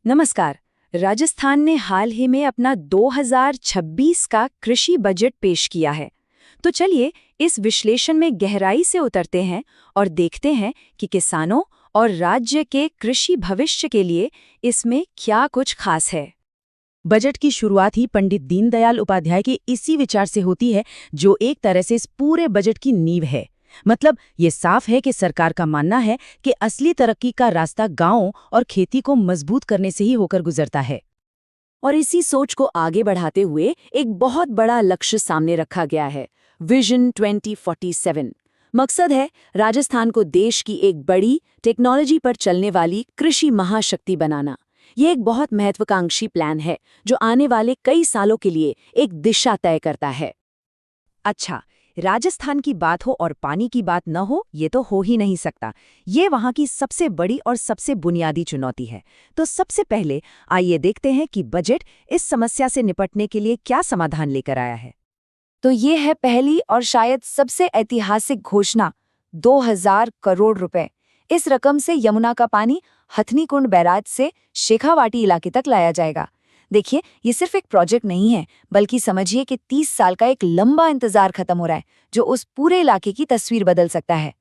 नमस्कार। राजस्थान ने हाल ही में अपना 2026 का कृषि बजट पेश किया है। तो चलिए इस विश्लेषण में गहराई से उतरते हैं और देखते हैं कि किसानों और राज्य के कृषि भविष्य के लिए इसमें क्या कुछ खास है। बजट की शुरुआत ही पंडित दीनदयाल उपाध्याय के इसी विचार से होती है, जो एक तरह से इस पूरे बजट की नींव है। मतलब ये साफ है कि सरकार का मानना है कि असली तरक्की का रास्ता गांवों और खेती को मजबूत करने से ही होकर गुजरता है। और इसी सोच को आगे बढ़ाते हुए एक बहुत बड़ा लक्ष्य सामने रखा गया है, विजन 2047। मकसद है राजस्थान को देश की एक बड़ी टेक्नोलॉजी पर चलने वाली कृषि महाशक्ति बनाना। ये एक बहुत महत्वाकांक्षी प्लान है जो आने वाले कई सालों के लिए एक दिशा तय करता है। अच्छा, राजस्थान की बात हो और पानी की बात न हो, ये तो हो ही नहीं सकता। ये वहाँ की सबसे बड़ी और सबसे बुनियादी चुनौती है। तो सबसे पहले आइए देखते हैं कि बजट इस समस्या से निपटने के लिए क्या समाधान लेकर आया है। तो ये है पहली और शायद सबसे ऐतिहासिक घोषणा, 2000 करोड़ रुपए। इस रकम से यमुना का पानी हथनीकुंड बैराज से शेखावाटी इलाके तक लाया जाएगा। देखिए, ये सिर्फ एक प्रोजेक्ट नहीं है, बल्कि समझिए कि 30 साल का एक लंबा इंतजार खत्म हो रहा है, जो उस पूरे इलाके की तस्वीर बदल सकता है।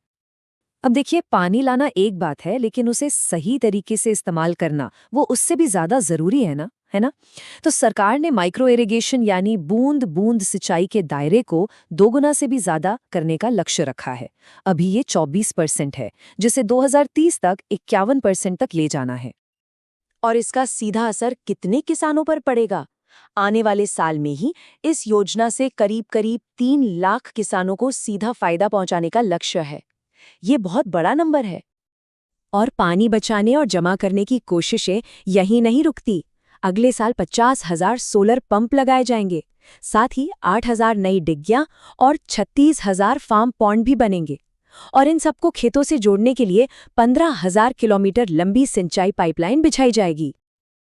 अब देखिए, पानी लाना एक बात है, लेकिन उसे सही तरीके से इस्तेमाल करना वो उससे भी ज्यादा जरूरी है ना। तो सरकार ने माइक्रो इरिगेशन यानी बूंद बूंद सिंचाई के दायरे को दोगुना से भी ज्यादा करने का लक्ष्य रखा है। अभी ये 24% है, जिसे 2030 तक 51% तक ले जाना है। और इसका सीधा असर कितने किसानों पर पड़ेगा? आने वाले साल में ही इस योजना से करीब करीब 3 लाख किसानों को सीधा फायदा पहुंचाने का लक्ष्य है। ये बहुत बड़ा नंबर है। और पानी बचाने और जमा करने की कोशिशें यहीं नहीं रुकती। अगले साल 50,000 सोलर पंप लगाए जाएंगे। साथ ही 8,000 नई डिग्गियां और 36,000 फार्म पॉन्ड भी बनेंगे। और इन सबको खेतों से जोड़ने के लिए 15,000 किलोमीटर लंबी सिंचाई पाइपलाइन बिछाई जाएगी।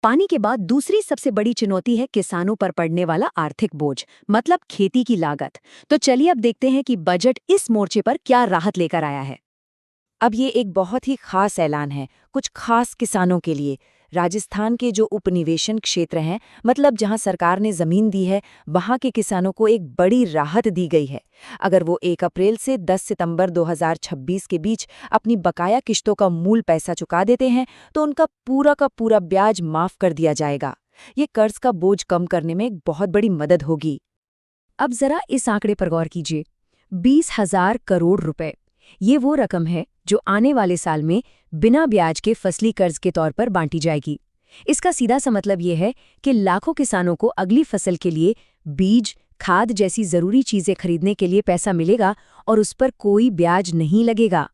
पानी के बाद दूसरी सबसे बड़ी चुनौती है किसानों पर पड़ने वाला आर्थिक बोझ, मतलब खेती की लागत। तो चलिए अब देखते हैं कि बजट इस मोर्चे पर क्या राहत लेकर आया है। अब ये एक बहुत ही खास ऐलान है, कुछ खास किसानों के लिए। राजस्थान के जो उपनिवेशन क्षेत्र हैं, मतलब जहां सरकार ने जमीन दी है, वहां के किसानों को एक बड़ी राहत दी गई है। अगर वो 1 अप्रैल से 10 सितंबर 2026 के बीच अपनी बकाया किश्तों का मूल पैसा चुका देते हैं, तो उनका पूरा का पूरा ब्याज माफ कर दिया जाएगा। ये कर्ज का बोझ कम करने में एक बहुत बड़ी मदद होगी। अब जरा इस आंकड़े पर गौर कीजिए, 20,000 करोड़ रुपए। ये वो रकम है जो आने वाले साल में बिना ब्याज के फसली कर्ज के तौर पर बांटी जाएगी। इसका सीधा सा मतलब ये है कि लाखों किसानों को अगली फसल के लिए बीज, खाद जैसी जरूरी चीजें खरीदने के लिए पैसा मिलेगा और उस पर कोई ब्याज नहीं लगेगा।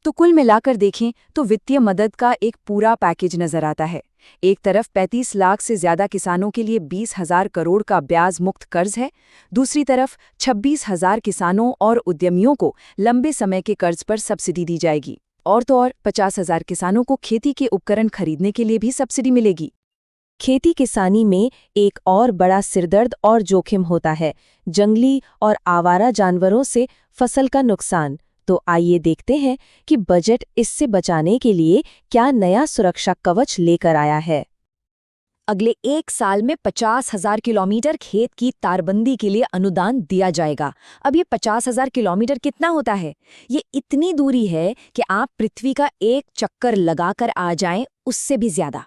तो कुल मिलाकर देखें तो वित्तीय मदद का एक पूरा पैकेज नजर आता है। एक तरफ 35 लाख से ज्यादा किसानों के लिए 20,000 करोड़ का ब्याज मुक्त कर्ज है, दूसरी तरफ 26,000 किसानों और उद्यमियों को लंबे समय के कर्ज पर सब्सिडी दी जाएगी। और तो और 50,000 किसानों को खेती के उपकरण खरीदने के लिए भी सब्सिडी मिलेगी। खेती किसानी में एक और बड़ा सिरदर्द और जोखिम होता है, जंगली और आवारा जानवरों से फसल का नुकसान। तो आइए देखते हैं कि बजट इससे बचाने के लिए क्या नया सुरक्षा कवच लेकर आया है। अगले 1 साल में 50,000 किलोमीटर खेत की तारबंदी के लिए अनुदान दिया जाएगा। अब ये 50,000 किलोमीटर कितना होता है? ये इतनी दूरी है कि आप पृथ्वी का एक चक्कर लगाकर आ जाएं, उससे भी ज्यादा।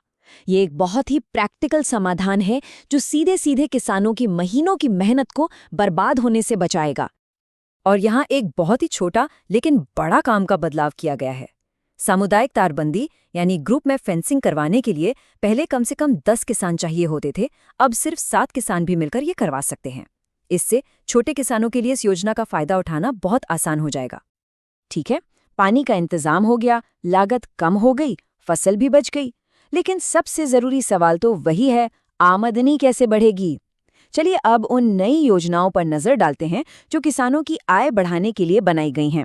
ये एक बहुत ही प्रैक्टिकल समाधान है जो सीधे सीधे किसानों की महीनों की मेहनत को बर्बाद होने से बचाएगा। और यहाँ एक बहुत ही छोटा लेकिन बड़ा काम का बदलाव किया गया है। सामुदायिक तारबंदी यानी ग्रुप में फेंसिंग करवाने के लिए पहले कम से कम 10 किसान चाहिए होते थे, अब सिर्फ 7 किसान भी मिलकर ये करवा सकते हैं। इससे छोटे किसानों के लिए इस योजना का फायदा उठाना बहुत आसान हो जाएगा। ठीक है, पानी का इंतजाम हो गया, लागत कम हो गई, फसल भी बच गई। लेकिन सबसे जरूरी सवाल तो वही है, आमदनी कैसे बढ़ेगी? चलिए अब उन नई योजनाओं पर नजर डालते हैं जो किसानों की आय बढ़ाने के लिए बनाई गई हैं।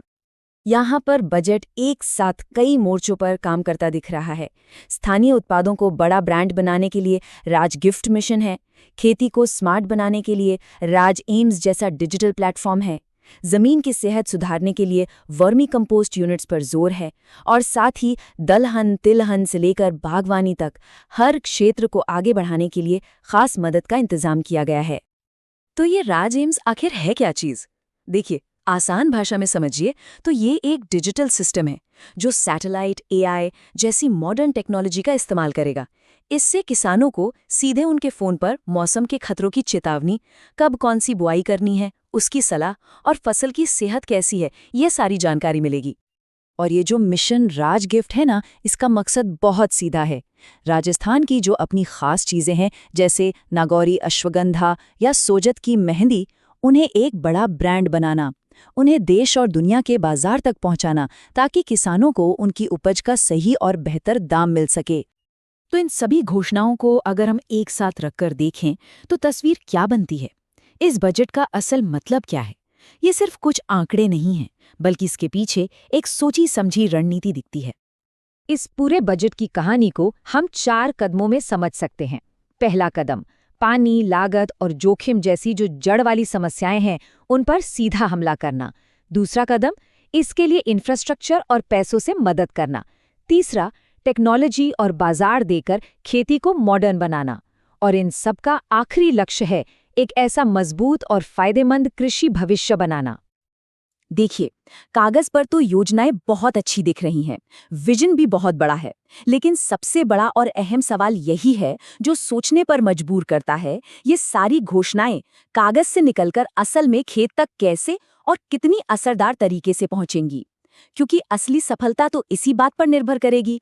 यहाँ पर बजट एक साथ कई मोर्चों पर काम करता दिख रहा है। स्थानीय उत्पादों को बड़ा ब्रांड बनाने के लिए राज गिफ्ट मिशन है, खेती को स्मार्ट बनाने के लिए राज एम्स जैसा डिजिटल प्लेटफॉर्म है, जमीन की सेहत सुधारने के लिए वर्मी कंपोस्ट यूनिट्स पर जोर है और साथ ही दलहन, तिलहन से लेकर बागवानी तक हर क्षेत्र को आगे बढ़ाने के लिए खास मदद का इंतजाम किया गया है। तो ये राज एम्स आखिर है क्या चीज? देखिए, आसान भाषा में समझिए तो ये एक डिजिटल सिस्टम है जो सैटेलाइट, एआई जैसी मॉडर्न टेक्नोलॉजी का इस्तेमाल करेगा। इससे किसानों को सीधे उनके फोन पर मौसम के खतरों की चेतावनी, कब कौन सी बुआई करनी है, उसकी सलाह और फसल की सेहत कैसी है, ये सारी जानकारी मिलेगी। और ये जो मिशन राज गिफ्ट है ना, इसका मकसद बहुत सीधा है। राजस्थान की जो अपनी खास चीजें हैं, जैसे नागौरी अश्वगंधा या सोजत की मेहंदी, उन्हें एक बड़ा ब्रांड बनाना, उन्हें देश और दुनिया के बाजार तक पहुंचाना, ताकि किसानों को उनकी उपज का सही और बेहतर दाम मिल सके। तो इन सभी घोषणाओं को अगर हम एक साथ रखकर देखें तो तस्वीर क्या बनती है? इस बजट का असल मतलब क्या है? ये सिर्फ कुछ आंकड़े नहीं हैं, बल्कि इसके पीछे एक सोची समझी रणनीति दिखती है। इस पूरे बजट की कहानी को हम 4 कदमों में समझ सकते हैं। पहला कदम, पानी, लागत और जोखिम जैसी जो जड़ वाली समस्याएं हैं, उन पर सीधा हमला करना। दूसरा कदम, इसके लिए इंफ्रास्ट्रक्चर और पैसों से मदद करना। तीसरा, टेक्नोलॉजी और बाजार देकर खेती को मॉडर्न बनाना। और इन सब का आखिरी लक्ष्य है एक ऐसा मजबूत और फायदेमंद कृषि भविष्य बनाना। देखिए, कागज पर तो योजनाएं बहुत अच्छी दिख रही हैं, विजन भी बहुत बड़ा है, लेकिन सबसे बड़ा और अहम सवाल यही है जो सोचने पर मजबूर करता है, ये सारी घोषणाएं कागज से निकलकर असल में खेत तक कैसे और कितनी असरदार तरीके से पहुंचेंगी? क्योंकि असली सफलता तो इसी बात पर निर्भर करेगी।